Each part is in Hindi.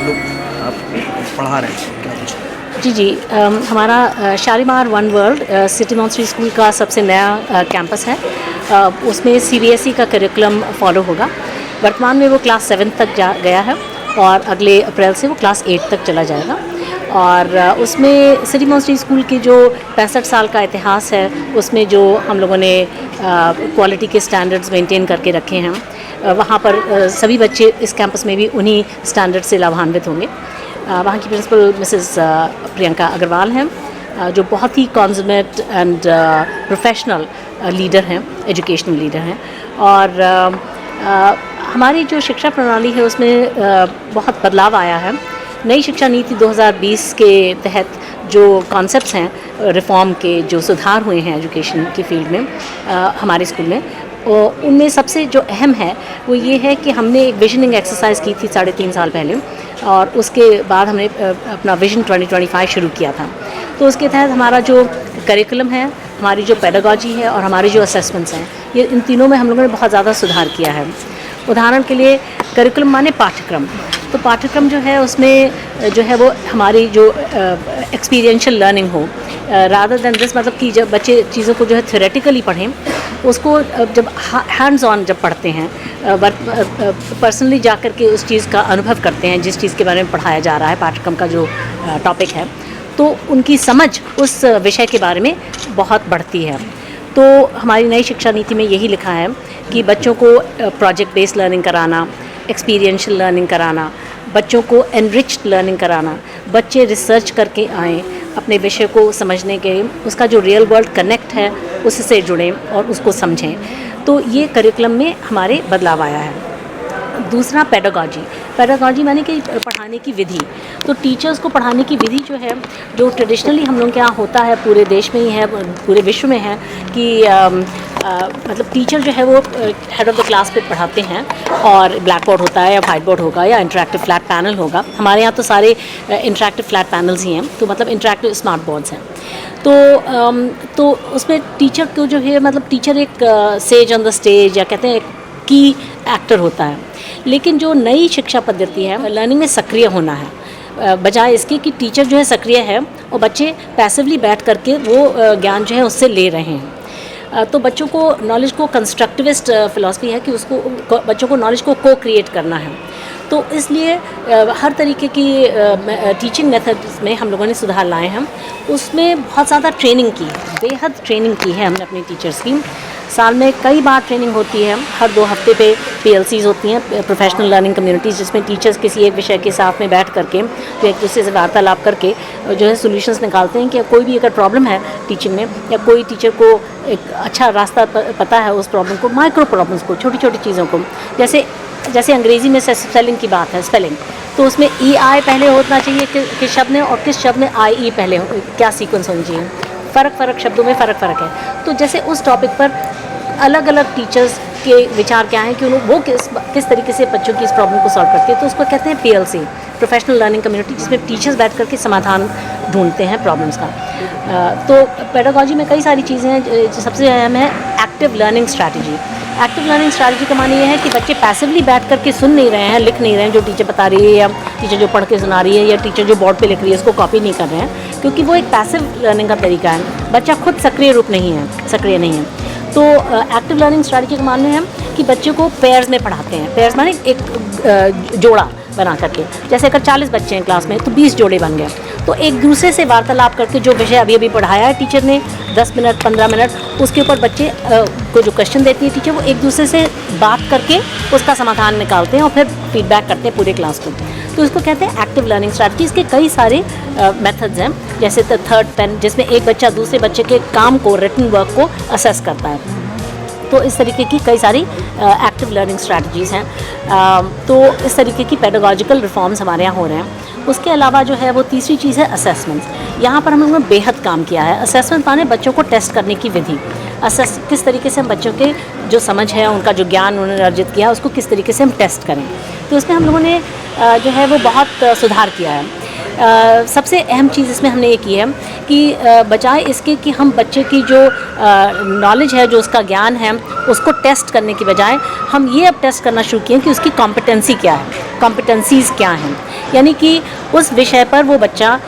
लोग आप पढ़ा रहे हैं, क्या कुछ? जी जी, हमारा Shalimar one world city Montessori school का सबसे नया कैंपस है। उसमें सीबीएसई का करिकुलम फॉलो होगा। वर्तमान में वो क्लास 7 तक गया है और अगले अप्रैल से वो क्लास 8 तक चला जाएगा। और उसमें सिटी मॉन्स्ट्री स्कूल की जो 65 साल का इतिहास है, उसमें जो हम लोगों ने क्वालिटी के स्टैंडर्ड्स मेंटेन करके रखे हैं, वहाँ पर सभी बच्चे इस कैंपस में भी उन्हीं स्टैंडर्ड से लाभान्वित होंगे। वहाँ की प्रिंसिपल मिसेस प्रियंका अग्रवाल हैं, जो बहुत ही कॉन्समेट एंड प्रोफेशनल लीडर हैं, एजुकेशनल लीडर हैं। और हमारी जो शिक्षा प्रणाली है उसमें बहुत बदलाव आया है। नई शिक्षा नीति 2020 के तहत जो कॉन्सेप्ट्स हैं रिफॉर्म के, जो सुधार हुए हैं एजुकेशन की फील्ड में हमारे स्कूल में, उनमें सबसे जो अहम है वो ये है कि हमने एक विजनिंग एक्सरसाइज की थी 3.5 साल पहले, और उसके बाद हमने अपना विजन 2025 शुरू किया था। तो उसके तहत हमारा जो करिकुलम है, हमारी जो पेडागॉजी है और हमारे जो असेसमेंट्स हैं, ये इन तीनों में हम लोगों ने बहुत ज़्यादा सुधार किया है। उदाहरण के लिए करिकुलम माने पाठ्यक्रम। तो पाठ्यक्रम जो है उसमें जो है वो हमारी जो एक्सपीरियंशियल लर्निंग हो, रादर दैन दिस, मतलब कि जब बच्चे चीज़ों को जो है थ्योरेटिकली पढ़ें, उसको जब हैंड्स ऑन जब पढ़ते हैं, पर्सनली जा कर के उस चीज़ का अनुभव करते हैं, जिस चीज़ के बारे में पढ़ाया जा रहा है, पाठ्यक्रम का जो टॉपिक है, तो उनकी समझ उस विषय के बारे में बहुत बढ़ती है। तो हमारी नई शिक्षा नीति में यही लिखा है कि बच्चों को प्रोजेक्ट बेस्ड लर्निंग कराना, एक्सपीरियंशियल लर्निंग कराना, बच्चों को एनरिच्ड लर्निंग कराना, बच्चे रिसर्च करके आएँ, अपने विषय को समझने के, उसका जो रियल वर्ल्ड कनेक्ट है उससे जुड़ें और उसको समझें। तो ये करिकुलम में हमारे बदलाव आया है। दूसरा पेडागॉजी माने कि पढ़ाने की विधि। तो टीचर्स को पढ़ाने की विधि जो है, जो ट्रेडिशनली हम लोग के यहाँ होता है, पूरे देश में ही है, पूरे विश्व में है, कि मतलब टीचर जो है वो हेड ऑफ़ द क्लास पे पढ़ाते हैं, और ब्लैक बोर्ड होता है या वाइट बोर्ड होगा या इंटरेक्टिव फ्लैट पैनल होगा। हमारे यहाँ तो सारे इंटरेक्टिव फ्लैट पैनल्स ही हैं, तो मतलब इंटरेक्टिव स्मार्ट बोर्ड्स हैं। तो उसमें टीचर को जो है, मतलब टीचर एक सेज ऑन द स्टेज, या कहते हैं एक की एक्टर होता है। लेकिन जो नई शिक्षा पद्धति है, लर्निंग में सक्रिय होना है, बजाय इसके कि टीचर जो है सक्रिय है और बच्चे पैसिवली बैठ करके वो ज्ञान जो है उससे ले रहे हैं। तो बच्चों को नॉलेज को, कंस्ट्रक्टिविस्ट फ़िलॉसफी है कि उसको, बच्चों को नॉलेज को को क्रिएट करना है। तो इसलिए हर तरीके की टीचिंग मेथड्स में हम लोगों ने सुधार लाए हैं। उसमें बहुत ज़्यादा ट्रेनिंग की है, बेहद ट्रेनिंग की है हमने अपने टीचर्स की। साल में कई बार ट्रेनिंग होती है, हर 2 हफ्ते पे PLCs होती हैं, प्रोफेशनल लर्निंग कम्युनिटीज़, जिसमें टीचर्स किसी एक विषय के साथ में बैठ करके, जो एक दूसरे से वार्तालाप करके जो है सोल्यूशंस निकालते हैं कि कोई भी अगर प्रॉब्लम है टीचिंग में, या कोई टीचर को एक अच्छा रास्ता पता है उस प्रॉब्लम को, माइक्रो प्रॉब्लम्स को, छोटी छोटी चीज़ों को, जैसे अंग्रेज़ी में स्पेलिंग की बात है, स्पेलिंग, तो उसमें EI पहले होना चाहिए किस शब्द में, और किस शब्द में IE पहले क्या सीक्वेंस होनी चाहिए। फ़र्क शब्दों में फ़र्क है। तो जैसे उस टॉपिक पर अलग अलग टीचर्स के विचार क्या हैं कि वो किस तरीके से बच्चों की इस प्रॉब्लम को सॉल्व करते हैं, तो उसको कहते हैं PLC, प्रोफेशनल लर्निंग कम्युनिटी, जिसमें टीचर्स बैठ करके समाधान ढूंढते हैं प्रॉब्लम्स का। तो पेडागॉजी में कई सारी चीज़ें हैं। सबसे अहम है active learning strategy. Active learning strategy का माने ये है कि बच्चे पैसिवली बैठ करके सुन नहीं रहे हैं, लिख नहीं रहे हैं जो टीचर बता रही है, या टीचर जो पढ़ के सुना रही है, या टीचर जो बोर्ड पे लिख रही है उसको कॉपी नहीं कर रहे हैं, क्योंकि वो एक पैसिव लर्निंग का तरीका है। बच्चा खुद सक्रिय नहीं है। तो एक्टिव लर्निंग स्ट्रैटेजी का मानना है कि बच्चे को पेयर्स में पढ़ाते हैं। पेयर्स माने एक जोड़ा बना करके, जैसे अगर 40 बच्चे हैं क्लास में तो 20 जोड़े बन गए। तो एक दूसरे से वार्तालाप करके जो विषय अभी पढ़ाया है टीचर ने 10 मिनट 15 मिनट, उसके ऊपर बच्चे को जो क्वेश्चन देती है टीचर, वो एक दूसरे से बात करके उसका समाधान निकालते हैं और फिर फीडबैक करते हैं पूरे क्लास को। तो इसको कहते हैं एक्टिव लर्निंग स्ट्रैटेजी। इसके कई सारे मेथड्स हैं, जैसे थर्ड पेन, जिसमें एक बच्चा दूसरे बच्चे के काम को, रिटन वर्क को असेस करता है। तो इस तरीके की कई सारी एक्टिव लर्निंग स्ट्रैटेजीज़ हैं। तो इस तरीके की पेडागॉजिकल रिफॉर्म्स हमारे यहाँ हो रहे हैं। उसके अलावा जो है वो तीसरी चीज़ है असेसमेंट्स। यहाँ पर हम लोगों ने बेहद काम किया है। असेसमेंट माने बच्चों को टेस्ट करने की विधि, किस तरीके से हम बच्चों के जो समझ है, उनका जो ज्ञान उन्होंने अर्जित किया, उसको किस तरीके से हम टेस्ट करें। तो इसमें हम लोगों ने जो है वो बहुत सुधार किया है। सबसे अहम चीज़ इसमें हमने ये की है कि बजाय इसके कि हम बच्चे की जो नॉलेज है, जो उसका ज्ञान है, उसको टेस्ट करने की बजाय हम ये अब टेस्ट करना शुरू किए कि उसकी कॉम्पिटेंसी क्या है, कॉम्पिटेंसीज़ क्या हैं। यानी कि उस विषय पर वो बच्चा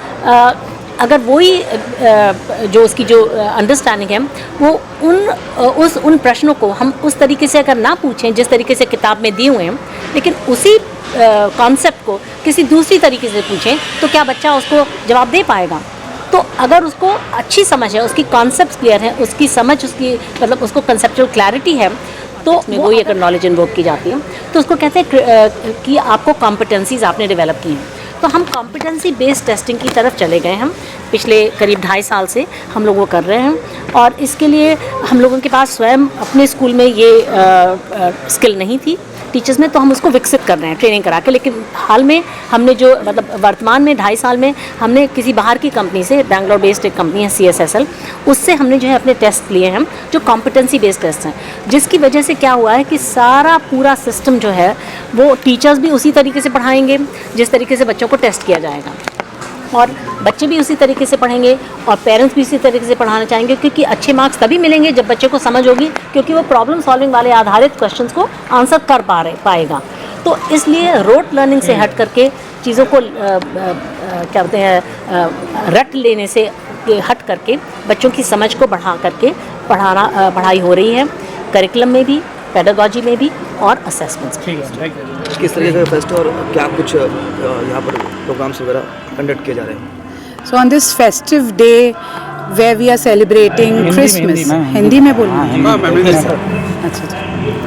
अगर वही जो उसकी जो अंडरस्टैंडिंग है वो उन प्रश्नों को हम उस तरीके से अगर ना पूछें जिस तरीके से किताब में दिए हुए हैं, लेकिन उसी कॉन्सेप्ट को किसी दूसरी तरीके से पूछें तो क्या बच्चा उसको जवाब दे पाएगा? तो अगर उसको अच्छी समझ है, उसकी कॉन्सेप्ट्स क्लियर है, उसकी समझ, उसकी मतलब उसको कंसेप्चुअल क्लैरिटी है, तो वही अगर नॉलेज इन्वोक की जाती है तो उसको कहते हैं कि आपको कॉम्पिटेंसीज आपने डेवलप की हैं। तो हम कॉम्पिटेंसी बेस्ड टेस्टिंग की तरफ चले गए। हम पिछले करीब 2.5 साल से हम लोग वो कर रहे हैं और इसके लिए हम लोगों के पास स्वयं अपने स्कूल में ये स्किल नहीं थी टीचर्स में, तो हम उसको विकसित कर रहे हैं ट्रेनिंग करा के। लेकिन हाल में हमने जो मतलब वर्तमान में 2.5 साल में हमने किसी बाहर की कंपनी से, बैंगलोर बेस्ड एक कंपनी है CSSL, उससे हमने जो है अपने टेस्ट लिए हैं जो कॉम्पिटेंसी बेस्ड टेस्ट हैं, जिसकी वजह से क्या हुआ है कि सारा पूरा सिस्टम जो है वो टीचर्स भी उसी तरीके से पढ़ाएंगे जिस तरीके से बच्चों को टेस्ट किया जाएगा, और बच्चे भी उसी तरीके से पढ़ेंगे और पेरेंट्स भी इसी तरीके से पढ़ाना चाहेंगे, क्योंकि अच्छे मार्क्स तभी मिलेंगे जब बच्चे को समझ होगी, क्योंकि वो प्रॉब्लम सॉल्विंग वाले आधारित क्वेश्चंस को आंसर कर पाएगा। तो इसलिए रोट लर्निंग से हट करके चीज़ों को क्या बोलते हैं रट लेने से हट करके बच्चों की समझ को बढ़ा करके पढ़ाई हो रही है, करिकुलम में भी, पेडागॉजी में भी और असेसमेंट्स में। किस तरीके का फेस्ट और क्या कुछ यहाँ पर प्रोग्राम्स वगैरह कंडक्ट किए जा रहे हैं? So on this festive day where we are celebrating Christmas, Hindi में बोलना है? अच्छा,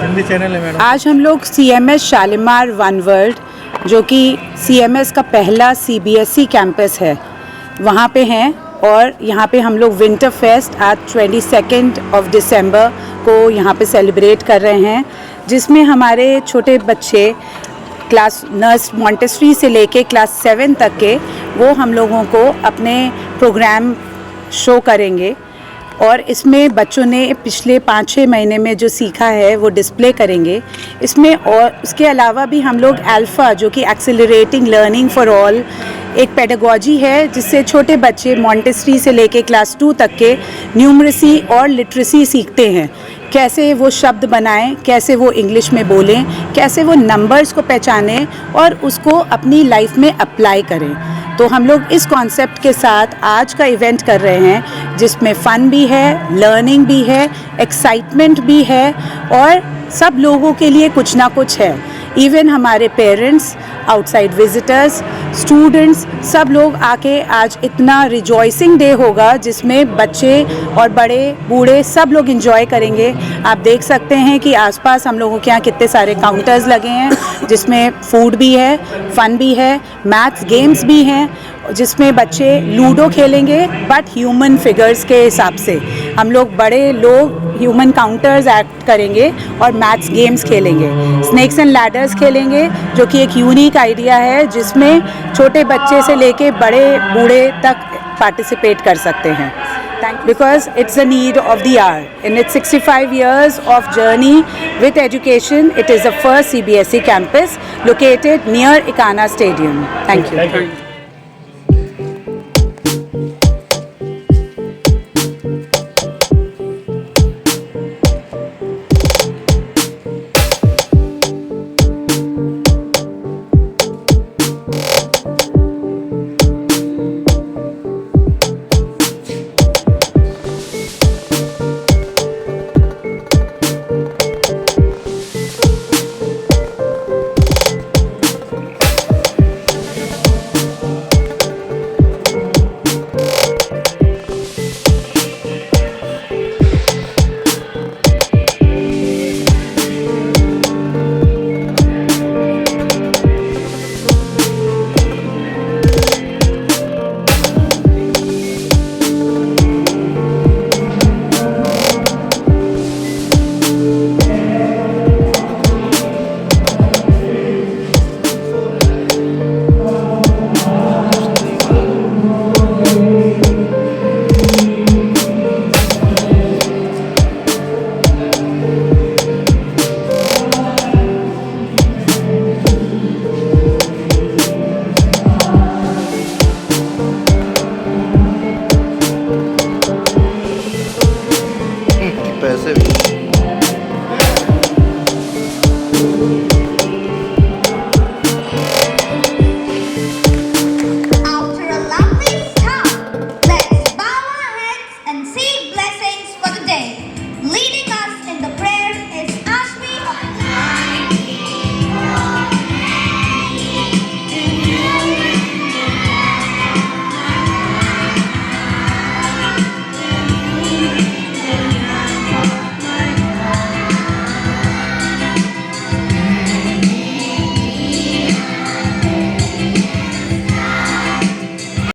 हिंदी चैनल है मैडम। आज हम लोग CMS शालीमार वन वर्ल्ड, जो कि CMS का पहला CBSE कैंपस है, वहाँ पे हैं और यहाँ पे हम लोग विंटर फेस्ट आज 22 दिसंबर को यहाँ पे सेलिब्रेट कर रहे हैं, जिसमें हमारे छोटे बच्चे क्लास नर्स मॉन्टेसरी से लेके क्लास 7 तक के वो हम लोगों को अपने प्रोग्राम शो करेंगे और इसमें बच्चों ने पिछले 5-6 महीने में जो सीखा है वो डिस्प्ले करेंगे इसमें। और उसके अलावा भी हम लोग अल्फ़ा, जो कि एक्सेलरेटिंग लर्निंग फॉर ऑल, एक पेडागॉजी है जिससे छोटे बच्चे मॉन्टेसरी से लेके क्लास 2 तक के न्यूमरेसी और लिटरेसी सीखते हैं, कैसे वो शब्द बनाएं, कैसे वो इंग्लिश में बोलें, कैसे वो नंबर्स को पहचानें और उसको अपनी लाइफ में अप्लाई करें। तो हम लोग इस कॉन्सेप्ट के साथ आज का इवेंट कर रहे हैं, जिसमें फ़न भी है, लर्निंग भी है, एक्साइटमेंट भी है और सब लोगों के लिए कुछ ना कुछ है। इवन हमारे पेरेंट्स, आउटसाइड विजिटर्स, स्टूडेंट्स, सब लोग आके आज इतना रिजॉइसिंग डे होगा जिसमें बच्चे और बड़े बूढ़े सब लोग एंजॉय करेंगे। आप देख सकते हैं कि आसपास हम लोगों के यहाँ कितने सारे काउंटर्स लगे हैं जिसमें फूड भी है, फ़न भी है, मैथ्स गेम्स भी हैं, जिसमें बच्चे लूडो खेलेंगे बट ह्यूमन फिगर्स के हिसाब से। हम लोग बड़े लोग ह्यूमन काउंटर्स एक्ट करेंगे और मैथ्स गेम्स खेलेंगे, स्नेक्स एंड लैडर्स खेलेंगे, जो कि एक यूनिक आइडिया है जिसमें छोटे बच्चे से लेके बड़े बूढ़े तक पार्टिसिपेट कर सकते हैं। Because it's the need of the hour. In its 65 years of journey with education, it is the first CBSE campus located near Ikana Stadium. Thank you.